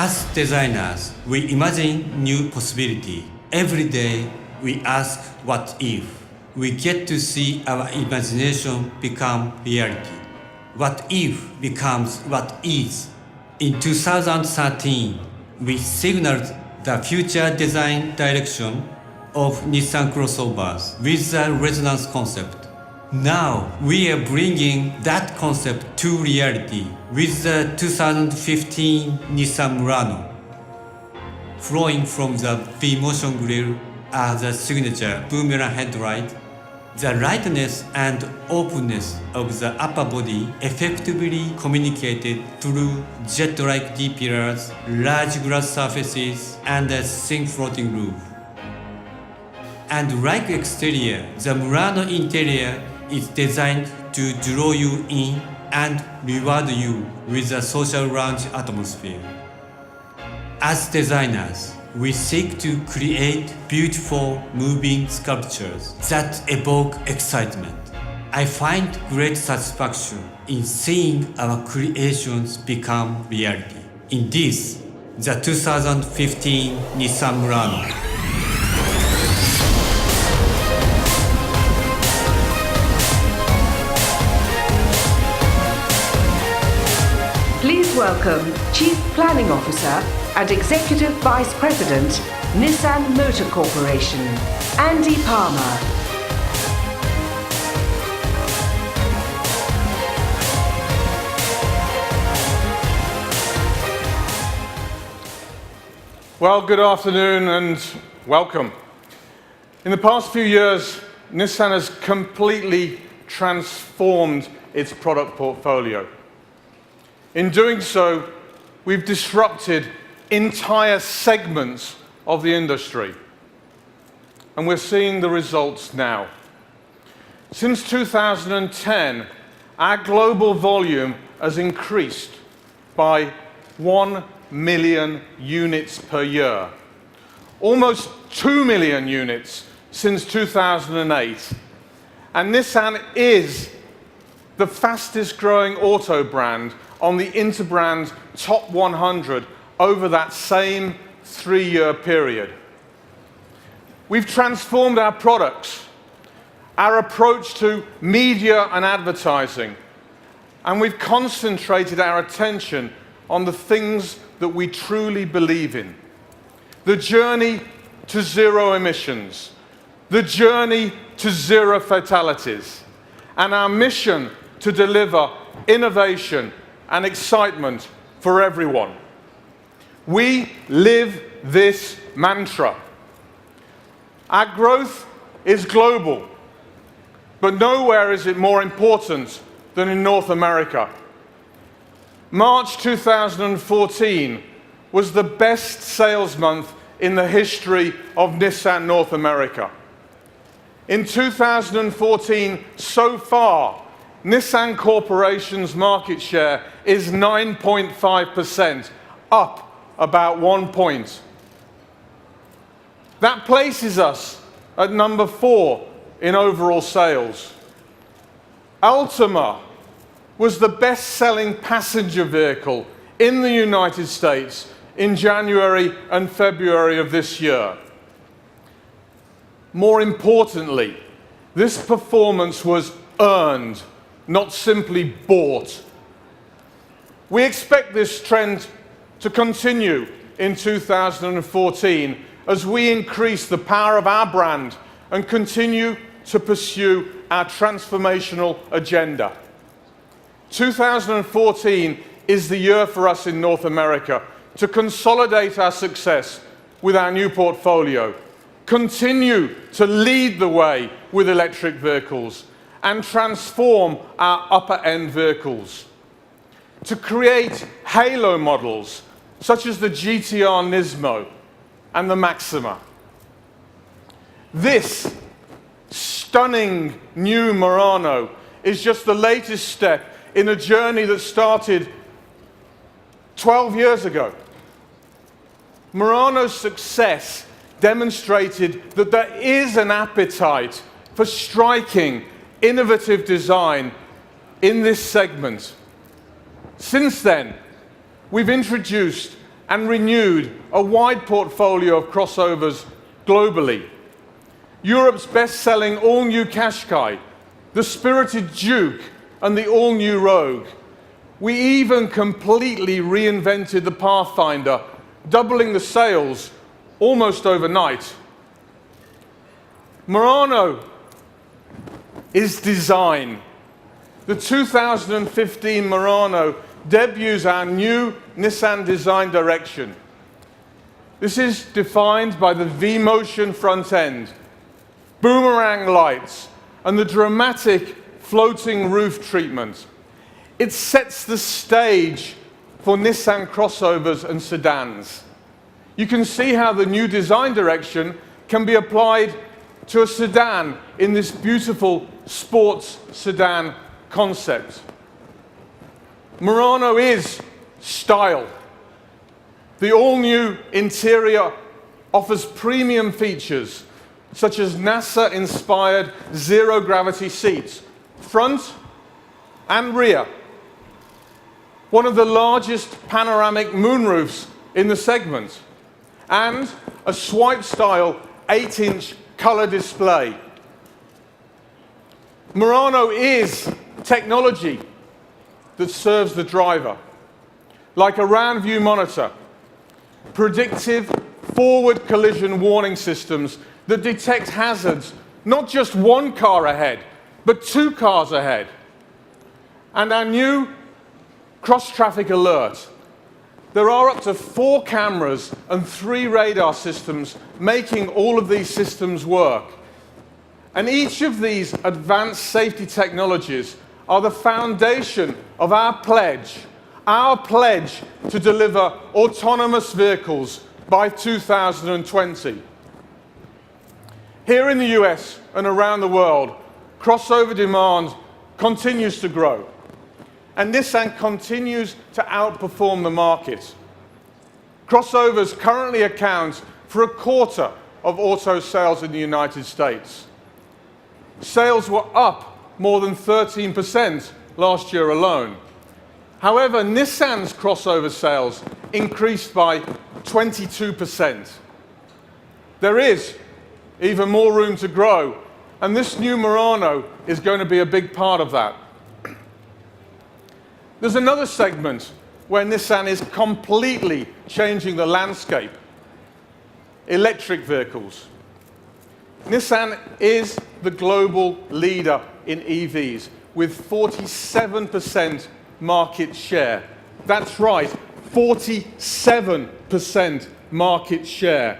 As designers, we imagine new possibility. Every day, we ask what if. We get to see our imagination become reality. What if becomes what is. In 2013, we signaled the future design direction of Nissan crossovers with the resonance concept. Now, we are bringing that concept to reality with the 2015 Nissan Murano. Flowing from the V-motion grille are the signature boomerang headlight. The lightness and openness of the upper body effectively communicated through jet-like D-pillars, large glass surfaces, and a thin floating roof. And like exterior, the Murano interior is designed to draw you in and reward you with a social lounge atmosphere. As designers, we seek to create beautiful, moving sculptures that evoke excitement. I find great satisfaction in seeing our creations become reality. In this, the 2015 Nissan Murano. Please welcome Chief Planning Officer and Executive Vice President, Nissan Motor Corporation, Andy Palmer. Well, good afternoon and welcome. In the past few years, Nissan has completely transformed its product portfolio. In doing so, we've disrupted entire segments of the industry, and we're seeing the results now. Since 2010, our global volume has increased by 1 million units per year, almost 2 million units since 2008, and Nissan is the fastest growing auto brand on the Interbrand Top 100 over that same 3-year period. We've transformed our products, our approach to media and advertising, and we've concentrated our attention on the things that we truly believe in. The journey to zero emissions, the journey to zero fatalities, and our mission to deliver innovation and excitement for everyone. We live this mantra. Our growth is global, but nowhere is it more important than in North America. March 2014 was the best sales month in the history of Nissan North America. In 2014, so far, Nissan Corporation's market share is 9.5%, up about 1 point. That places us at number 4 in overall sales. Altima was the best-selling passenger vehicle in the United States in January and February of this year. More importantly, this performance was earned, not simply bought. We expect this trend to continue in 2014 as we increase the power of our brand and continue to pursue our transformational agenda. 2014 is the year for us in North America to consolidate our success with our new portfolio, continue to lead the way with electric vehicles, and transform our upper-end vehicles. To create halo models such as the GTR Nismo and the Maxima. This stunning new Murano is just the latest step in a journey that started 12 years ago. Murano's success demonstrated that there is an appetite for striking, innovative design in this segment. Since then, we've introduced and renewed a wide portfolio of crossovers globally. Europe's best-selling all-new Qashqai, the spirited Duke, and the all-new Rogue. We even completely reinvented the Pathfinder, doubling the sales almost overnight. Murano is design. The 2015 Murano debuts our new Nissan design direction. This is defined by the V-Motion front end, boomerang lights, and the dramatic floating roof treatment. It sets the stage for Nissan crossovers and sedans. You can see how the new design direction can be applied to a sedan in this beautiful sports sedan concept. Murano is style. The all-new interior offers premium features such as NASA-inspired zero-gravity seats, front and rear. One of the largest panoramic moonroofs in the segment, and a swipe-style 8-inch color display. Murano is technology that serves the driver, like a round view monitor, predictive forward collision warning systems that detect hazards, not just one car ahead, but 2 cars ahead. And our new cross-traffic alert. There are up to 4 cameras and 3 radar systems making all of these systems work. And each of these advanced safety technologies are the foundation of our pledge to deliver autonomous vehicles by 2020. Here in the US and around the world, crossover demand continues to grow, and Nissan continues to outperform the market. Crossovers currently account for 1/4 of auto sales in the United States. Sales were up more than 13% last year alone. However, Nissan's crossover sales increased by 22%. There is even more room to grow, and this new Murano is going to be a big part of that. There's another segment where Nissan is completely changing the landscape: electric vehicles. Nissan is the global leader in EVs with 47% market share. That's right, 47% market share.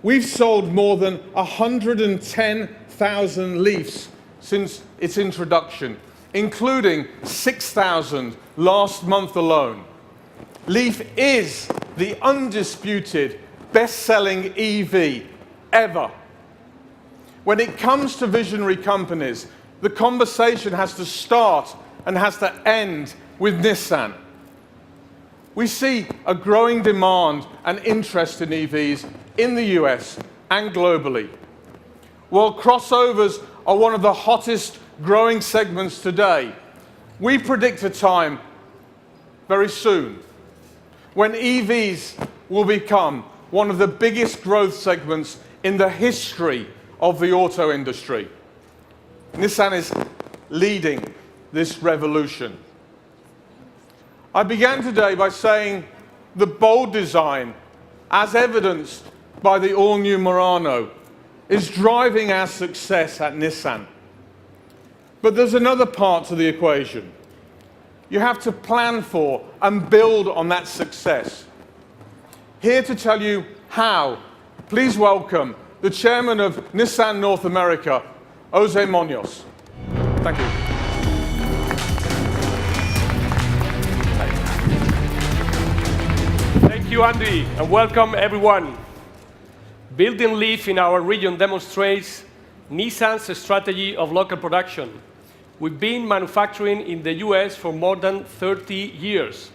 We've sold more than 110,000 Leafs since its introduction, including 6,000 last month alone. Leaf is the undisputed best-selling EV ever. When it comes to visionary companies, the conversation has to start and has to end with Nissan. We see a growing demand and interest in EVs in the US and globally. While crossovers are one of the hottest growing segments today, we predict a time very soon when EVs will become one of the biggest growth segments in the history of the auto industry. Nissan is leading this revolution. I began today by saying the bold design, as evidenced by the all-new Murano, is driving our success at Nissan. But there's another part to the equation. You have to plan for and build on that success. Here to tell you how, please welcome the chairman of Nissan North America, Jose Munoz. Thank you. Thank you, Andy, and welcome everyone. Building Leaf in our region demonstrates Nissan's strategy of local production. We've been manufacturing in the US for more than 30 years.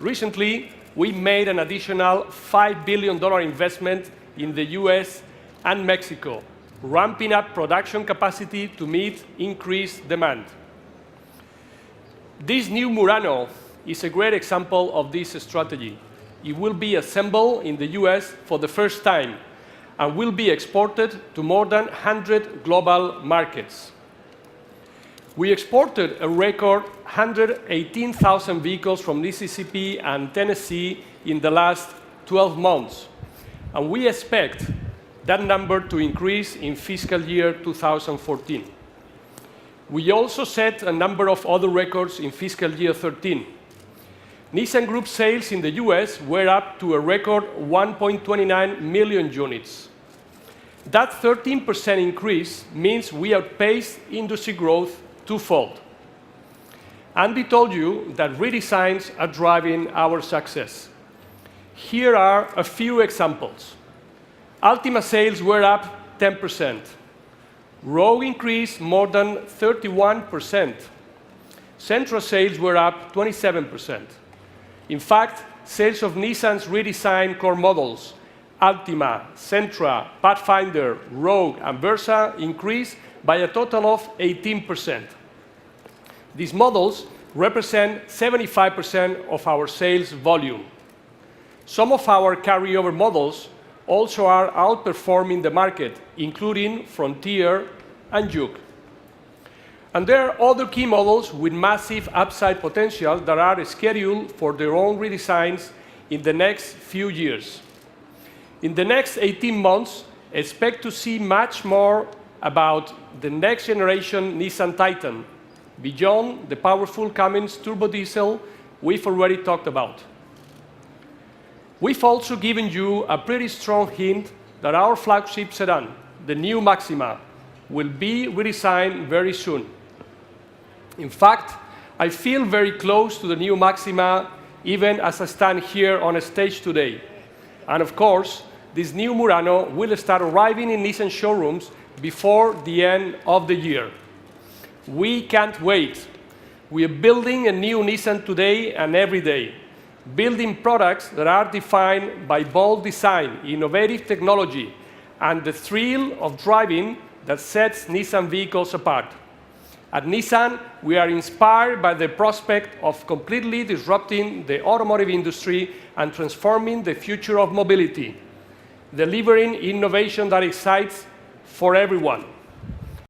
Recently, we made an additional $5 billion investment in the US and Mexico, ramping up production capacity to meet increased demand. This new Murano is a great example of this strategy. It will be assembled in the US for the first time and will be exported to more than 100 global markets. We exported a record 118,000 vehicles from Mississippi and Tennessee in the last 12 months, and we expect that number to increase in fiscal year 2014. We also set a number of other records in fiscal year 13. Nissan Group sales in the US were up to a record 1.29 million units. That 13% increase means we outpaced industry growth twofold. Andy told you that redesigns are driving our success. Here are a few examples. Altima sales were up 10%. Rogue increased more than 31%. Sentra sales were up 27%. In fact, sales of Nissan's redesigned core models, Altima, Sentra, Pathfinder, Rogue, and Versa increased by a total of 18%. These models represent 75% of our sales volume. Some of our carryover models also are outperforming the market, including Frontier and Juke. And there are other key models with massive upside potential that are scheduled for their own redesigns in the next few years. In the next 18 months, expect to see much more about the next generation Nissan Titan, beyond the powerful Cummins turbo diesel we've already talked about. We've also given you a pretty strong hint that our flagship sedan, the new Maxima, will be redesigned very soon. In fact, I feel very close to the new Maxima even as I stand here on a stage today. And of course, this new Murano will start arriving in Nissan showrooms before the end of the year. We can't wait. We are building a new Nissan today and every day, building products that are defined by bold design, innovative technology, and the thrill of driving that sets Nissan vehicles apart. At Nissan, we are inspired by the prospect of completely disrupting the automotive industry and transforming the future of mobility, delivering innovation that excites for everyone.